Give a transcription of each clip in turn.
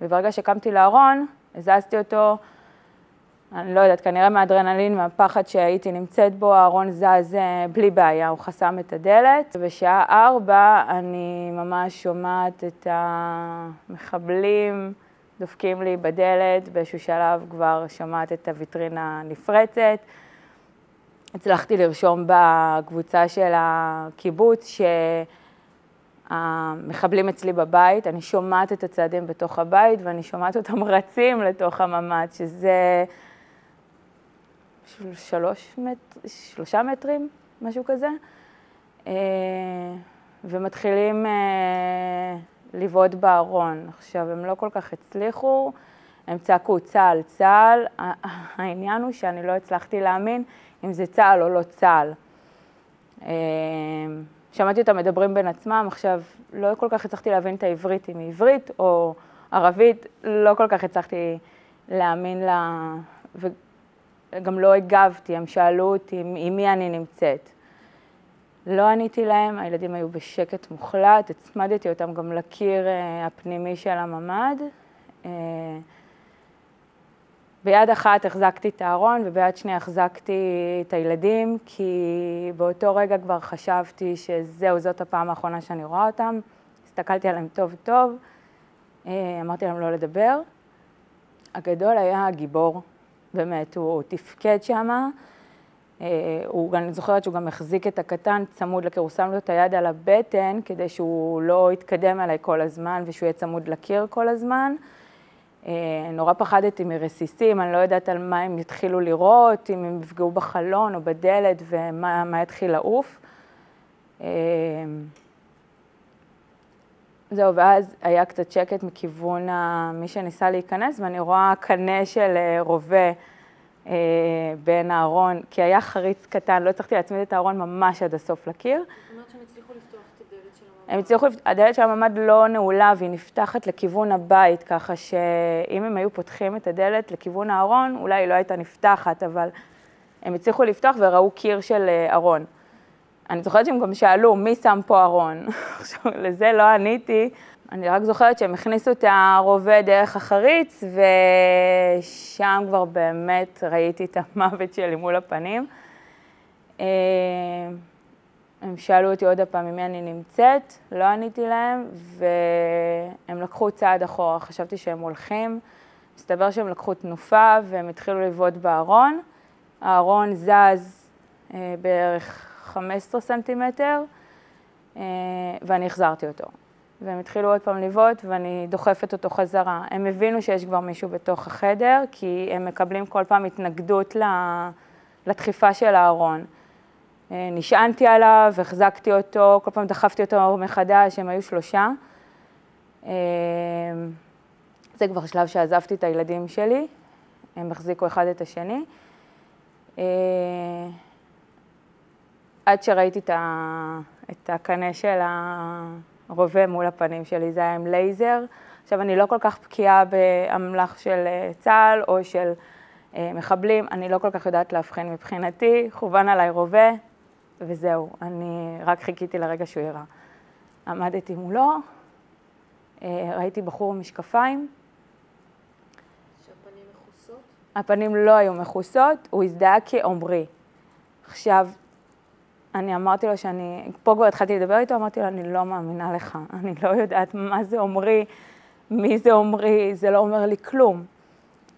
וברגע שקמתי לארון, הזזתי אותו, אני לא יודעת, כנראה מהאדרנלין, מהפחד שהייתי נמצאת בו, הארון זז בלי בעיה, הוא חסם את הדלת. בשעה 4 אני ממש שומעת את המחבלים דופקים לי בדלת, באיזשהו שלב כבר שומעת את הוויטרינה נפרצת. הצלחתי לרשום בקבוצה של הקיבוץ שהמחבלים אצלי בבית, אני שומעת את הצעדים בתוך הבית ואני שומעת אותם רצים לתוך הממ"ד, שזה 3 מטרים, משהו כזה, ומתחילים לבעוט בארון. עכשיו, הם לא כל כך הצליחו, הם צעקו צה"ל, צה"ל. העניין הוא שאני לא הצלחתי להאמין אם זה צה"ל או לא צה"ל. שמעתי אותם מדברים בין עצמם, עכשיו לא כל כך הצלחתי להבין את העברית, אם היא עברית או ערבית, לא כל כך הצלחתי להאמין לה, וגם לא הגבתי, הם שאלו אותי עם מי אני נמצאת. לא עניתי להם, הילדים היו בשקט מוחלט, הצמדתי אותם גם לקיר הפנימי של הממ"ד. ביד אחת החזקתי את הארון וביד שנייה החזקתי את הילדים, כי באותו רגע כבר חשבתי שזהו, זאת הפעם האחרונה שאני רואה אותם. הסתכלתי עליהם טוב טוב, אמרתי להם לא לדבר. הגדול היה הגיבור, באמת, הוא תפקד שמה. אני זוכרת שהוא גם החזיק את הקטן צמוד לקיר, הוא שם לו את היד על הבטן כדי שהוא לא יתקדם עליי כל הזמן ושהוא יהיה צמוד לקיר כל הזמן. נורא פחדתי מרסיסים, אני לא יודעת על מה הם יתחילו לראות, אם הם יפגעו בחלון או בדלת ומה יתחיל לעוף. זהו, ואז היה קצת שקט מכיוון מי שניסה להיכנס, ואני רואה קנה של רובה בין הארון, כי היה חריץ קטן, לא הצלחתי להצמיד את הארון ממש עד הסוף לקיר. זאת אומרת שהם הצליחו לפתוח את הדלת של הממ"ד? הדלת של הממ"ד לא נעולה והיא נפתחת לכיוון הבית, ככה שאם הם היו פותחים את הדלת לכיוון הארון, אולי היא לא הייתה נפתחת, אבל הם הצליחו לפתוח וראו קיר של ארון. אני זוכרת שהם גם שאלו, מי שם פה ארון? עכשיו, לזה לא עניתי. אני רק זוכרת שהם הכניסו את הרובה דרך החריץ, ושם כבר באמת ראיתי את המוות שלי מול הפנים. הם שאלו אותי עוד הפעם ממי אני נמצאת, לא עניתי להם, והם לקחו צעד אחורה, חשבתי שהם הולכים. מסתבר שהם לקחו תנופה והם התחילו לבעוט בארון. הארון זז בערך 15 סנטימטר, ואני החזרתי אותו. והם התחילו עוד פעם לבעוט, ואני דוחפת אותו חזרה. הם הבינו שיש כבר מישהו בתוך החדר, כי הם מקבלים כל פעם התנגדות לדחיפה של הארון. נשענתי עליו, החזקתי אותו, כל פעם דחפתי אותו מחדש, הם היו 3. זה כבר שלב שעזבתי את הילדים שלי, הם החזיקו אחד את השני. עד שראיתי את הקנה של הרובה מול הפנים שלי, זה היה עם לייזר. עכשיו, אני לא כל כך בקיאה באמל"ח של צה"ל או של מחבלים, אני לא כל כך יודעת להבחין מבחינתי, כוון עליי רובה, וזהו, אני רק חיכיתי לרגע שהוא יראה. עמדתי מולו, ראיתי בחור משקפיים. שהפנים מכוסות? הפנים לא היו מכוסות, הוא הזדהה כעומרי. עכשיו, אני אמרתי לו פה כבר התחלתי לדבר איתו, אמרתי לו, אני לא מאמינה לך, אני לא יודעת מה זה עומרי, מי זה עומרי, זה לא אומר לי כלום.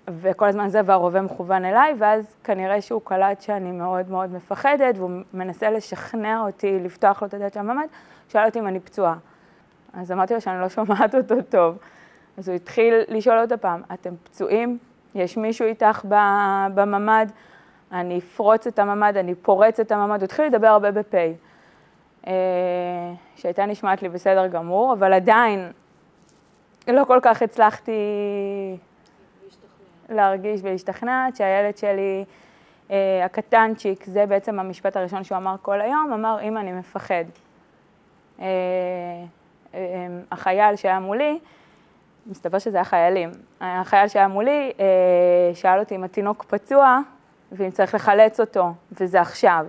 וכל הזמן זה והרובה מכוון אליי, ואז כנראה שהוא קלט שאני מאוד מאוד מפחדת, והוא מנסה לשכנע אותי, לפתוח לו את הדלת של הממ"ד, שאל אותי אם אני פצועה. אז אמרתי לו שאני לא שומעת אותו טוב. אז הוא התחיל לשאול עוד הפעם, אתם פצועים? יש מישהו איתך בממ"ד? אני אפרוץ את הממ"ד, אני פורץ את הממ"ד, הוא התחיל לדבר הרבה בפי, שהייתה נשמעת לי בסדר גמור, אבל עדיין לא כל כך הצלחתי להרגיש ולהשתכנע, שהילד שלי, הקטנצ'יק, זה בעצם המשפט הראשון שהוא אמר כל היום, אמר, אמא, אני מפחד. החייל שהיה מולי, מסתבר שזה היה חיילים, החייל שהיה מולי שאל אותי אם התינוק פצוע, ואם צריך לחלץ אותו, וזה עכשיו.